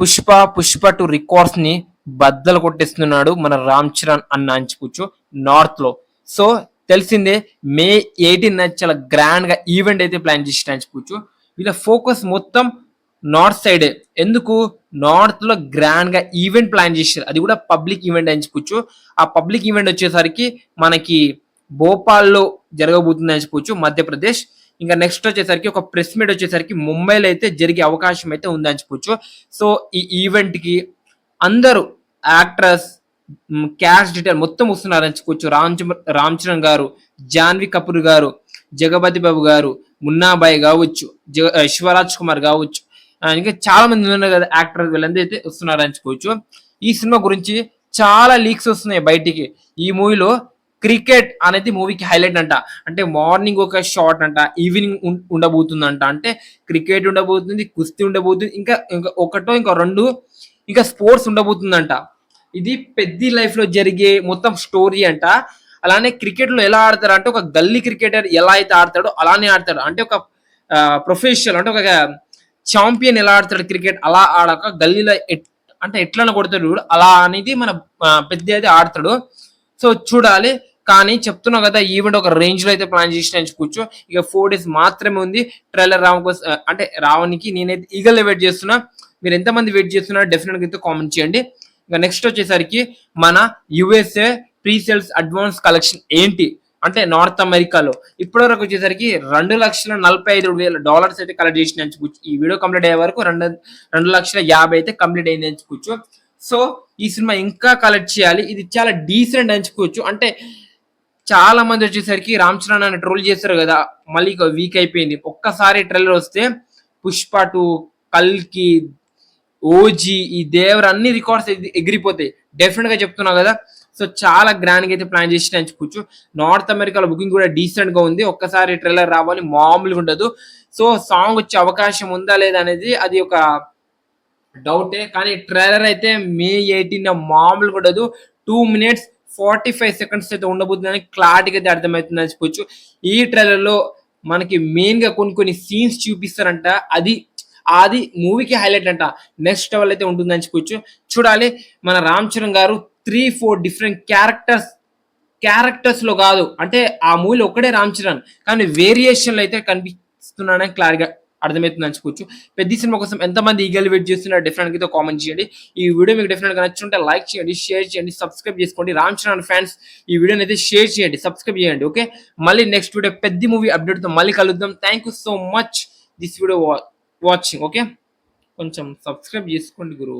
Pushpa 2 records ని బద్దలు కొట్టేస్తున్నాడు మన రామ్ చరణ్ అన్న అని చెప్పొచ్చు నార్త్ లో. సో తెలిసిందే మే 18 చాలా గ్రాండ్ గా ఈవెంట్ అయితే ప్లాన్ చేసిన అని చెప్పొచ్చు. వీళ్ళ ఫోకస్ మొత్తం నార్త్ సైడే. ఎందుకు నార్త్ లో గ్రాండ్ గా ఈవెంట్ ప్లాన్ చేశారు, అది కూడా పబ్లిక్ ఈవెంట్ అని చెప్పొచ్చు. ఆ పబ్లిక్ ఈవెంట్ వచ్చేసరికి మనకి భోపాల్లో జరగబోతుంది అని చెప్పొచ్చు, మధ్యప్రదేశ్. ఇంకా నెక్స్ట్ వచ్చేసరికి ఒక ప్రెస్ మీట్ వచ్చేసరికి ముంబైలో అయితే జరిగే అవకాశం అయితే ఉందని చెప్పొచ్చు. సో ఈ ఈవెంట్ కి అందరూ యాక్ట్రస్ క్యాష్ డీటెయిల్ మొత్తం వస్తున్నారని చెప్పుకోవచ్చు. రామ్ చరణ్ గారు, జాన్వీ కపూర్ గారు, జగపతి బాబు గారు, మున్నాబాయ్ కావచ్చు, శివరాజ్ కుమార్ కావచ్చు, ఇంకా చాలా మంది ఉన్నారు కదా యాక్టర్, వీళ్ళందరూ అయితే వస్తున్నారని చెప్పుకోవచ్చు. ఈ సినిమా గురించి చాలా లీక్స్ వస్తున్నాయి బయటికి. ఈ మూవీలో క్రికెట్ అనేది మూవీకి హైలైట్ అంట. అంటే మార్నింగ్ ఒక షాట్ అంట, ఈవినింగ్ ఉండబోతుందంట. అంటే క్రికెట్ ఉండబోతుంది, కుస్తీ ఉండబోతుంది, ఇంకా ఇంకా ఒకటో ఇంకా రెండు ఇంకా స్పోర్ట్స్ ఉండబోతుందంట. ఇది పెద్ద లైఫ్ లో జరిగే మొత్తం స్టోరీ అంట. అలానే క్రికెట్ లో ఎలా ఆడతారు అంటే ఒక గల్లీ క్రికెటర్ ఎలా అయితే ఆడతాడో అలానే ఆడతాడు. అంటే ఒక ప్రొఫెషనల్ అంటే ఒక ఛాంపియన్ ఎలా ఆడతాడు క్రికెట్ అలా ఆడక గల్లీలో అంటే ఎట్లా కొడతాడు అలా అనేది మన పెద్ద అయితే ఆడతాడు. సో చూడాలి. కానీ చెప్తున్నా కదా ఈవెంట్ ఒక రేంజ్ లో అయితే ప్లాన్ చేసిన చెప్పుకోవచ్చు. ఇక 4 days మాత్రమే ఉంది ట్రైలర్ అంటే రావడానికి. నేనైతే ఈగల్ వెయిట్ చేస్తున్నా. మీరు ఎంతమంది వెయిట్ చేస్తున్నారో డెఫినెట్ గా అయితే కామెంట్ చేయండి. ఇంకా నెక్స్ట్ వచ్చేసరికి మన USA pre sales advance collection ఏంటి అంటే నార్త్ అమెరికాలో ఇప్పటివరకు వచ్చేసరికి $2,45,000 అయితే కలెక్ట్ చేసిన చెప్పుకోవచ్చు. ఈ వీడియో కంప్లీట్ అయ్యే వరకు 2,50,000 అయితే కంప్లీట్ అయింది అని చెప్పుకోవచ్చు. సో ఈ సినిమా ఇంకా కలెక్ట్ చేయాలి. ఇది చాలా డీసెంట్ అని చెప్పుకోవచ్చు. అంటే చాలా మంది వచ్చేసరికి రామ్ చరణ్ అని ట్రోల్ చేస్తారు కదా, మళ్ళీ వీక్ అయిపోయింది. ఒక్కసారి ట్రైలర్ వస్తే పుష్ప 2, కల్కి, ఓజీ, ఈ దేవర్ అన్ని రికార్డ్స్ ఎగిరిపోతాయి డెఫినెట్ గా చెప్తున్నా కదా. సో చాలా గ్రాండ్ గా అయితే ప్లాన్ చేసి చెప్పుకోవచ్చు. నార్త్ అమెరికాలో బుకింగ్ కూడా డీసెంట్ గా ఉంది. ఒక్కసారి ట్రైలర్ రావాలి, మామూలుగా ఉండదు. సో సాంగ్ వచ్చే అవకాశం ఉందా లేదా అనేది అది ఒక డౌటే. కానీ ట్రైలర్ అయితే మే 18 మామూలుగా ఉండదు. 2 minutes 45 seconds అయితే ఉండబోతుందని క్లారిటీగా అయితే అర్థమవుతుందని చెప్పొచ్చు. ఈ ట్రైలర్ లో మనకి మెయిన్ గా కొన్ని సీన్స్ చూపిస్తారంట. అది మూవీకి హైలైట్ అంట. నెక్స్ట్ లెవెల్ అయితే ఉంటుందని చెప్పొచ్చు. చూడాలి. మన రామ్ చరణ్ గారు 3-4 డిఫరెంట్ క్యారెక్టర్స్ లో కాదు, అంటే ఆ మూవీలో ఒక్కడే రామ్ చరణ్ కానీ వేరియేషన్లు అయితే కనిపిస్తున్నాడని క్లారిటీగా అర్థమవుతుందని చెప్పుకోవచ్చు. పెద్ద సినిమా కోసం ఎంతమంది ఈగల్ వెయిట్ చేస్తున్నారు డెఫినెట్ గా కామెంట్ చేయండి. ఈ వీడియో మీకు డెఫినెట్ గా నచ్చుంటే లైక్ చేయండి, షేర్ చేయండి, సబ్స్క్రైబ్ చేసుకోండి. రామ్ చరణ్ ఫ్యాన్స్ ఈ వీడియోని అయితే షేర్ చేయండి, సబ్స్క్రైబ్ చేయండి. ఓకే, మళ్ళీ నెక్స్ట్ వీడియో పెద్ద మూవీ అప్డేట్ తో మళ్ళీ కలుద్దాం. Thank you so much this video watching. Okay, కొంచెం సబ్స్క్రైబ్ చేసుకోండి గురు.